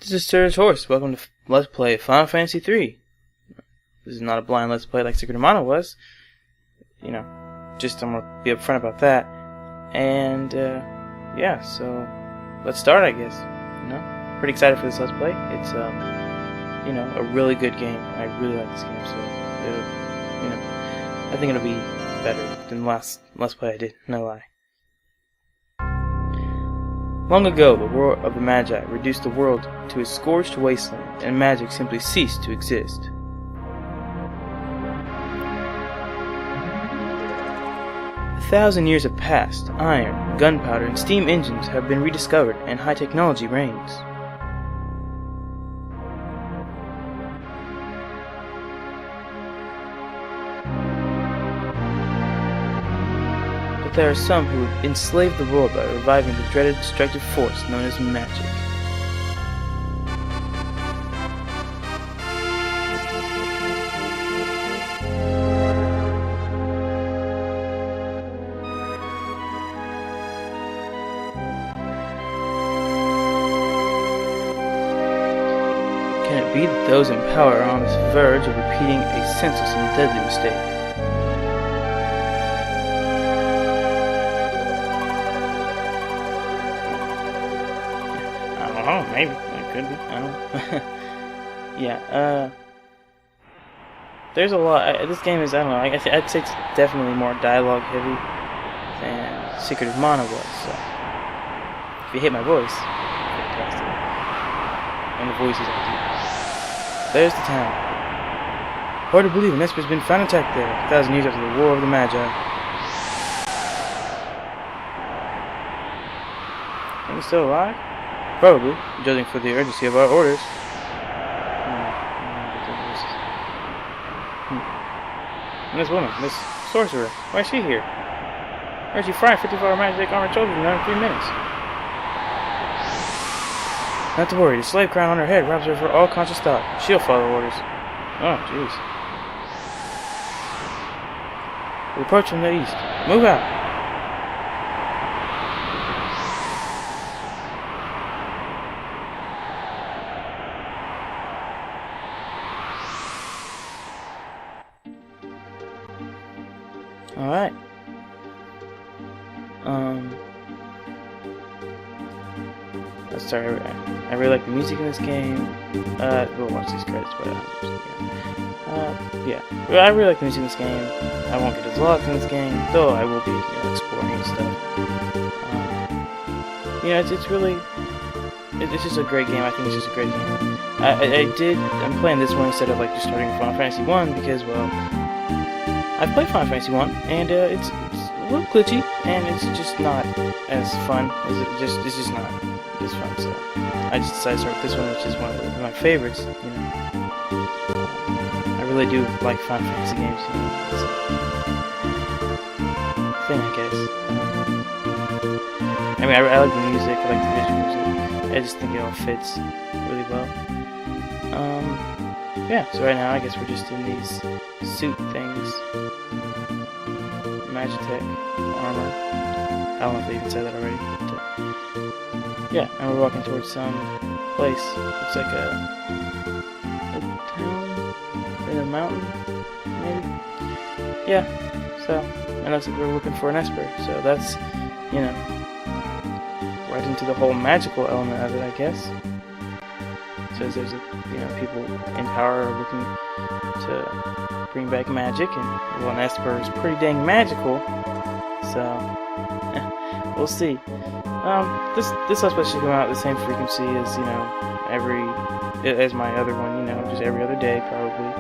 This is Sir's Horse. Welcome to Let's Play Final Fantasy 3. This is not a blind Let's Play like Secret of Mana was. You know, just I'm gonna be upfront about that. And, yeah, so let's start, I guess. You know, pretty excited for this Let's Play. It's, you know, a really good game. I really like this game, so it'll, you know, I think it'll be better than the last Let's Play I did, no lie. Long ago, the war of the Magi reduced the world to a scorched wasteland, and magic simply ceased to exist. A thousand years have passed. Iron, gunpowder, and steam engines have been rediscovered, and high technology reigns. There are some who would enslave the world by reviving the dreaded destructive force known as magic. Can it be that those in power are on the verge of repeating a senseless and deadly mistake? Oh, maybe. It could be. I don't know. Yeah, there's a lot. This game is, I don't know, I'd say it's definitely more dialogue heavy than Secret of Mana was, so. If you hate my voice, fantastic. And the voices I do. There's the town. Hard to believe an Esper's been found intact there, 1,000 years after the War of the Magi. Are you still alive? Probably, judging for the urgency of our orders. And this woman, this sorcerer, why is she here? Why is she frying 54 magic armored soldiers in under 3 minutes? Not to worry, the slave crown on her head robs her for all conscious thought. She'll follow orders. Oh, jeez. We approach from the east. Move out! Alright. Let's start. I really like the music in this game. We'll watch these credits, but yeah. Well, I really like the music in this game. I won't get as lost in this game, though I will be, you know, exploring and stuff. You know, it's really, it's just a great game. I think it's just a great game. I'm playing this one instead of like just starting Final Fantasy 1 because, well, I've played Final Fantasy 1, and it's a little glitchy, and it's just not as fun. It's just not as fun, so I just decided to start with this one, which is one of my favorites, you know. I really do like Final Fantasy games, you know. It's a thing, I guess. I mean, I like the music, I like the visuals, I just think it all fits really well. Yeah, so right now I guess we're just in these suit things. Magitech armor. I don't know if they even said that already. But, yeah, and we're walking towards some place. Looks like a town in a mountain, maybe? Yeah, so, and looks like we're looking for an Esper. So that's, you know, right into the whole magical element of it, I guess. Says there's people in power are looking to bring back magic, and well, an Esper is pretty dang magical, so we'll see. This Let's Play should come out at the same frequency as, you know, as my other one, you know, just every other day probably.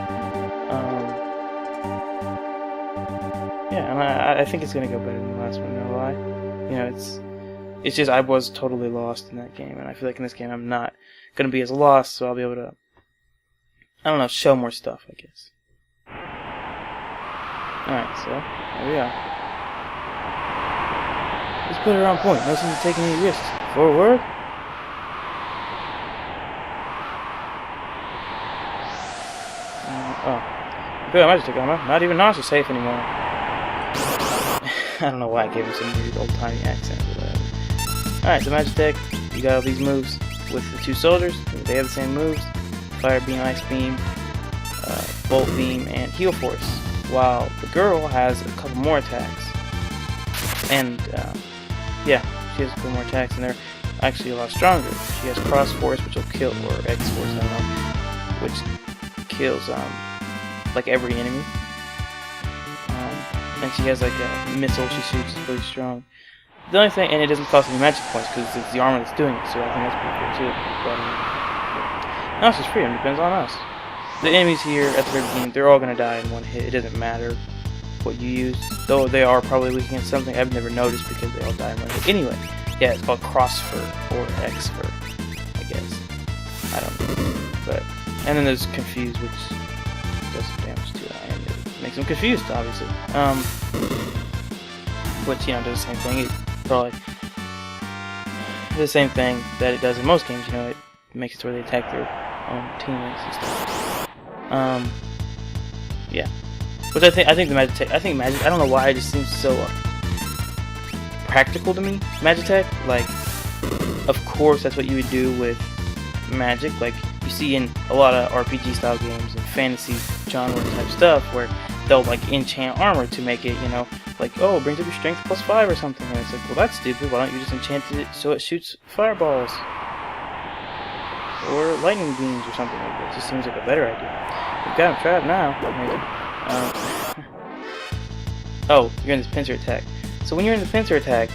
Yeah, and I think it's gonna go better than the last one, no lie. You know, it's just I was totally lost in that game, and I feel like in this game I'm not gonna be as lost, so I'll be able to, I don't know, show more stuff, I guess. Alright, so, here we are. Let's put her on point, no sense in taking any risks. Forward. Good, I might just take armor. Not even Nosh is safe anymore. I don't know why I gave him some weird old-timey accent, but Alright, so Magitech, you got all these moves. with the two soldiers. They have the same moves: Fire Beam, Ice Beam, Bolt Beam, and Heal Force. While the girl has a couple more attacks, and yeah, she has a couple more attacks, and they're actually a lot stronger. She has Cross Force, which will kill, or X Force, I don't know, which kills like every enemy. And she has like a missile she shoots, really strong. The only thing, and it doesn't cost any magic points because it's the armor that's doing it, so I think that's pretty cool too. But no, it's just free. It depends on us. The enemies here at the very beginning, they're all gonna die in one hit. It doesn't matter what you use, though they are probably weak against something I've never noticed because they all die in one hit. Anyway, yeah, it's called Cross Fur or X Fur, I guess. I don't know, but and then there's Confuse, which does some damage to it, and it makes them confused, obviously. Which, you know, does the same thing. It probably the same thing that it does in most games. You know, it makes it so where they attack their own teammates and stuff. Yeah. Which I think the Magitech. I don't know why it just seems so practical to me. Magitech, like, of course, that's what you would do with magic. Like you see in a lot of RPG style games and fantasy genre type stuff, where they'll like enchant armor to make it, you know, like, oh, it brings up your strength +5 or something. And it's like, well, that's stupid. Why don't you just enchant it so it shoots fireballs or lightning beams or something like that? It just seems like a better idea. We've got him trapped now. Maybe. Oh, you're in this pincer attack. So when you're in the pincer attack,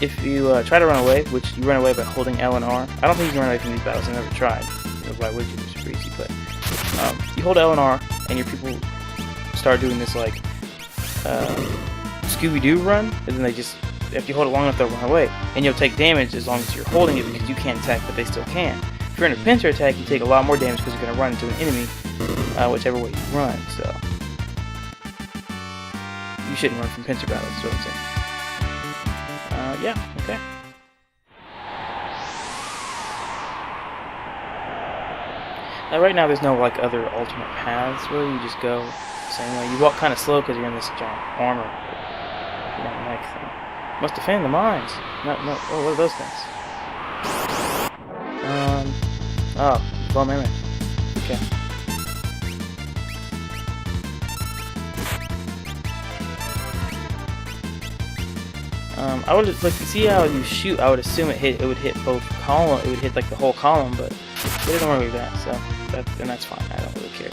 if you try to run away, which you run away by holding L and R. I don't think you can run away from these battles. I've never tried. You know, why would you? It's super easy. But you hold L and R, and your people start doing this like Scooby-Doo run, and then they just, if you hold it long enough, they'll run away, and you'll take damage as long as you're holding it because you can't attack, but they still can. If you're in a pincer attack, you take a lot more damage because you're going to run into an enemy, whichever way you run. So you shouldn't run from pincer battles. That's what I'm saying. Yeah. Okay. Right now, there's no like other alternate paths. Really, you just go the same way. You walk kind of slow because you're in this giant armor, you know, mech thing. Must defend the mines. No. Oh, what are those things? Oh, bomb memory. Okay. I would like to see how you shoot. I would assume it would hit both column. It would hit like the whole column, but it doesn't work like that. So that's fine. I don't really care.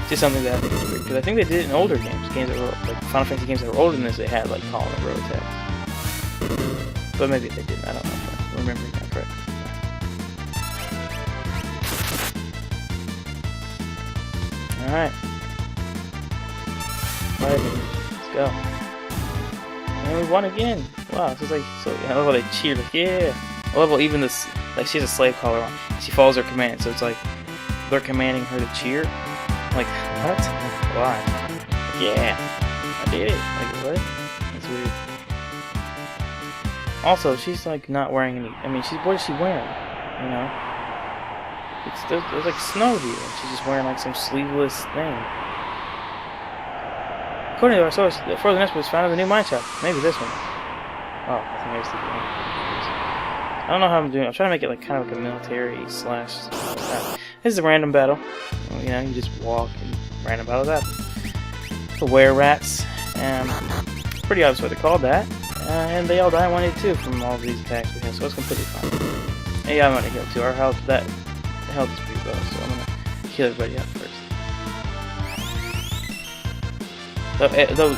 It's just something that I think is weird because I think they did it in older games that were like Final Fantasy games that were older than this. They had like column and row attacks, but maybe they didn't. I don't know if I remember that correctly. All right, let's go. And we won again. Wow, this is like so. I love how they cheer. Like, yeah. I love how even this, like, she has a slave collar on. She follows her command, so it's like they're commanding her to cheer. Like, what? Why? Like, yeah, I did it. Like, what? That's weird. Also, she's like not wearing any. I mean, what is she wearing? You know, there's like snow here, and she's just wearing like some sleeveless thing. According to our source, the frozen nest was found in the new mine shaft. Maybe this one. Oh, I think I was thinking one. I don't know how I'm doing. I'm trying to make it like kind of like a military slash stuff like that. This is a random battle. You know, you just walk and random battles happen. The were rats. Pretty obvious what they're called that. And they all die in 1 hit too from all of these attacks we have, so it's completely fine. And yeah, I'm gonna heal too. Our health is pretty low, so I'm gonna heal everybody up first.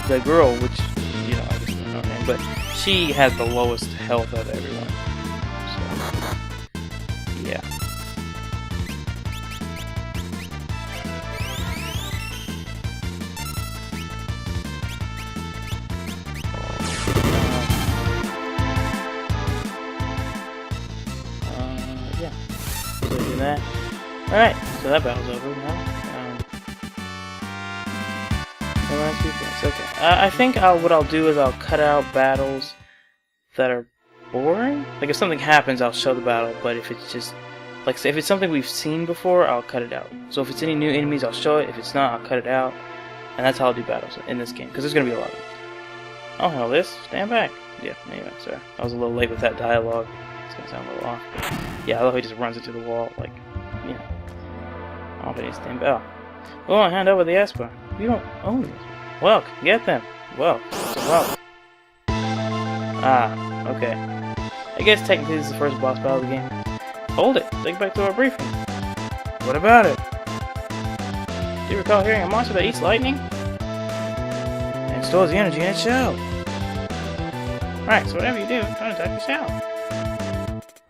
The girl, which, you know, I guess I don't know her name, but she has the lowest health of everyone. So, yeah. Yeah. So do that. Alright, so that battle's over now. Okay. I think what I'll do is I'll cut out battles that are boring. Like if something happens, I'll show the battle. But if it's just like, say, if it's something we've seen before, I'll cut it out. So if it's any new enemies, I'll show it. If it's not, I'll cut it out. And that's how I'll do battles in this game, because there's gonna be a lot of them. I'll handle this. Stand back. Yeah. Anyway, sorry, I was a little late with that dialogue. It's gonna sound a little off. But yeah, I love how he just runs into the wall, like, you know. I don't think it's stand bell. Go on, hand over the Esper. You don't own it. Well, get them. Well, ah, okay. I guess technically this is the first boss battle of the game. Hold it. Take back to our briefing. What about it? Do you recall hearing a monster that eats lightning? And stores the energy in its shell. Right, so whatever you do, don't attack the shell.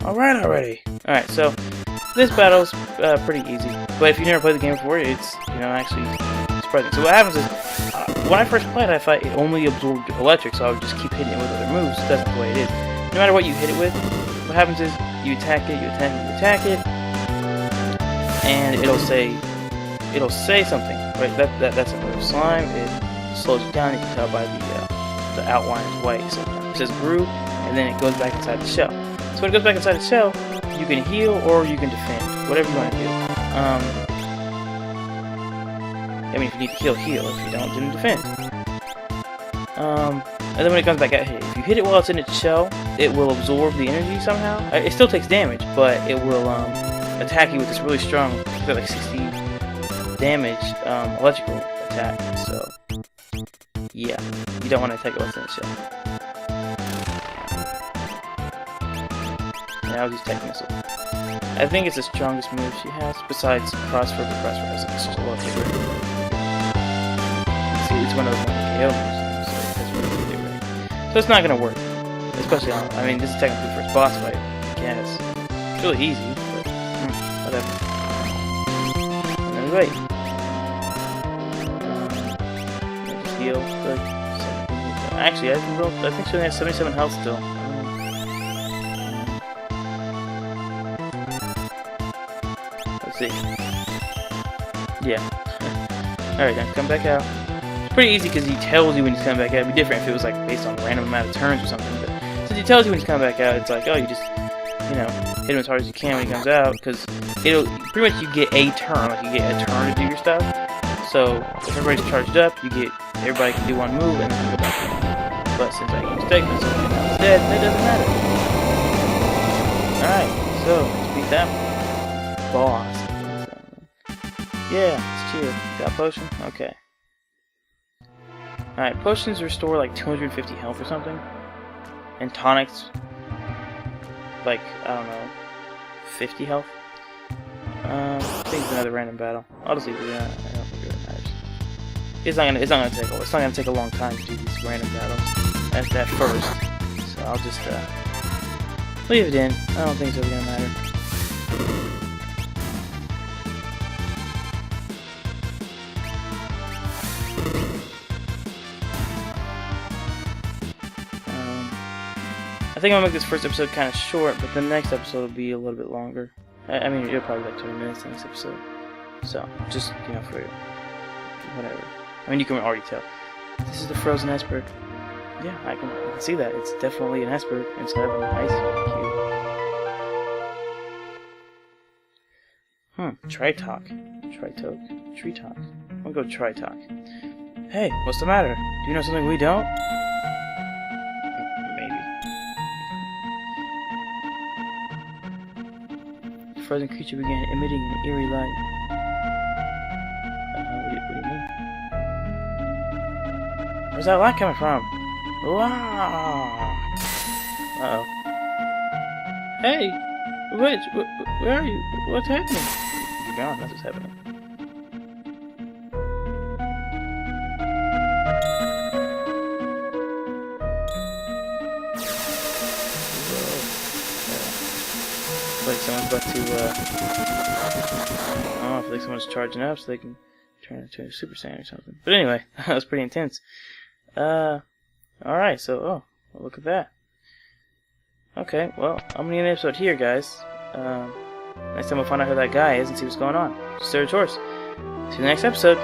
Alright already. Alright, so this battle's pretty easy. But if you never played the game before, it's, you know, actually surprising. So what happens is, when I first played, I thought it only absorbed electric, so I would just keep hitting it with other moves. That's not the way it is. No matter what you hit it with, what happens is, you attack it, you attack it, and it'll say something, right? That's a move. Slime, it slows it down. You can tell by the outline is white. So it says brew, and then it goes back inside the shell. So when it goes back inside the shell, you can heal or you can defend, whatever you want to do. I mean, if you need to heal, heal. If you don't, then defend. And then when it comes back out here, if you hit it while it's in its shell, it will absorb the energy somehow. It still takes damage, but it will attack you with this really strong, like 60 damage electrical attack. So yeah, you don't want to attack it while it's in its shell. Now I'll use Tech Missile. I think it's the strongest move she has, besides Crossfire, but Crossfire has it's just a lot bigger. See, it's one of the KO moves, so that's really big, right? So it's not gonna work. Especially on, I mean, this is technically the first boss fight, I guess. It's really easy, but whatever. And then wait. Just heal, good. Actually, I think she only has 77 health still. Let's see. Yeah. Alright, now come back out. It's pretty easy because he tells you when he's coming back out. It'd be different if it was like based on a random amount of turns or something. But since he tells you when he's coming back out, it's like, oh, you just, you know, hit him as hard as you can when he comes out. Because it'll pretty much you get a turn, like you get a turn to do your stuff. So if everybody's charged up, everybody can do one move and then go back in. But since I use Tech Missile and I was dead, that doesn't matter. Alright, so let's beat that boss. Yeah, let's cheer. Got a potion? Okay. Alright, potions restore like 250 health or something. And tonics, like, I don't know, 50 health. I think it's another random battle. I'll just leave it at that. I don't think it really matters. It's not gonna take a long time to do these random battles at first. So I'll just leave it in. I don't think it's really gonna matter. I think I'll make this first episode kind of short, but the next episode will be a little bit longer. I mean, it'll probably be like 20 minutes the next episode. So, just, you know, for whatever. I mean, you can already tell. This is the frozen iceberg. Yeah, I can see that. It's definitely an iceberg instead of an ice cube. Tritalk. Tree talk. I'm gonna go Tritalk. Hey, what's the matter? Do you know something we don't? The frozen creature began emitting an eerie light. What do you mean? Where's that light coming from? Wow! Uh-oh. Hey! Where are you? What's happening? You're gone, that's what's happening. Like someone's about to, I feel like someone's charging up so they can turn into a Super Saiyan or something. But anyway, that was pretty intense. Alright, so, well, look at that. Okay, well, I'm gonna end the episode here, guys. Next time we'll find out who that guy is and see what's going on. Just Sarah Torres. See you in the next episode.